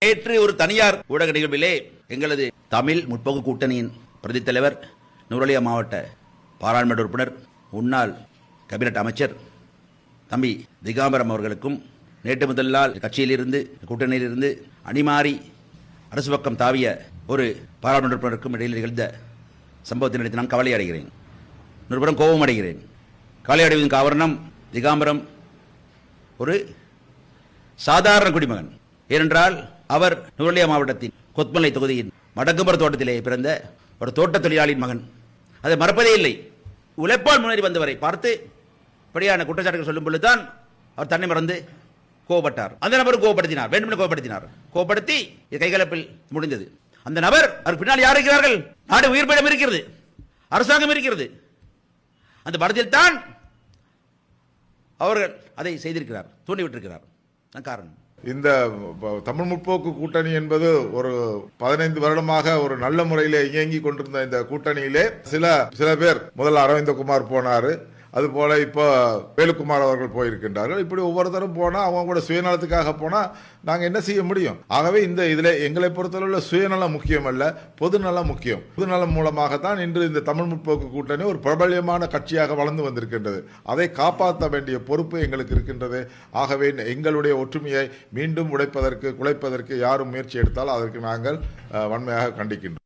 நேற்று ஒரு தனியார் ஊடக நிகழ்விலே எங்களது தமிழ் முற்போக்கு கூட்டணியின் பிரதி தலைவர் நுவரெலியா மாவட்ட பாராளுமன்ற உறுப்பினர் முன்னாள் கேபினட் அமைச்சர் தம்பி திகாம்பரம் அவர்களுக்கும் நேற்று முதல் நாள் கட்சியிலிருந்து கூட்டணியிலிருந்து அணிமாறி அரசு பக்கம் தாவிய ஒரு பாராளுமன்ற உறுப்பினருக்கும் இடையில் நிகழ்ந்த சம்பவத்தை நினைத்து நான் கவலை அடைகிறேன். ஒருபுறம் கோபம் அடைகிறேன். கவலை அடைவதன் காரணம் திகாம்பரம் ஒரு சாதாரண குடிமகன். ஏனென்றால் அவர் நுவரெலியா மாவட்டத்தின் கொத்மலை தொகுதியின் மடக்குமர தோட்டத்திலே பிறந்த ஒரு தோட்ட தொழிலாளியின் மகன். அதை மறப்பதே இல்லை. உழைப்பால் முன்னேறி வந்தவரை பார்த்து இப்படியான குற்றச்சாட்டுகள் சொல்லும் பொழுதுதான் அவர் தன்னை மறந்து கோபப்பட்டார். அந்த நபர் கோபப்படுத்தினார், வேண்டுமென கோபப்படுத்தி கைகலப்பில் முடிந்தது. அந்த நபர் அவர் பின்னால் யார் இருக்கிறார்கள்? நாடு உயிர்ப்பிடம் இருக்கிறது, அரசாங்கம் இருக்கிறது. அந்த படத்தில் தான் அவர்கள் அதை செய்திருக்கிறார், தூண்டிவிட்டிருக்கிறார். காரணம் இந்த தமிழ் முற்போக்கு கூட்டணி என்பது ஒரு 15 வருடமாக ஒரு நல்ல முறையிலே இயங்கி கொண்டிருந்த இந்த கூட்டணியிலே சில பேர் முதல்ல அரவிந்தகுமார் போனாரு, அது போல இப்போ வேலுக்குமார் அவர்கள் போயிருக்கின்றார்கள். இப்படி ஒவ்வொருத்தரும் போனா அவங்க கூட சுயநலத்துக்காக போனா நாங்க என்ன செய்ய முடியும்? ஆகவே இதுல எங்களை பொறுத்தளவுல சுயநலம் முக்கியம் அல்ல, பொதுநலம் முக்கியம். பொதுநலம் மூலமாகத்தான் இன்று இந்த தமிழ் முற்போக்கு கூட்டணி ஒரு பிரபல்யமான கட்சியாக வளர்ந்து வந்திருக்கின்றது. அதை காப்பாற்ற வேண்டிய பொறுப்பு எங்களுக்கு இருக்கின்றது. ஆகவே எங்களுடைய ஒற்றுமையை மீண்டும் குலைப்பதற்கு யாரும் முயற்சி எடுத்தால் அதற்கு நாங்கள் வன்மையாக கண்டிக்கின்றோம்.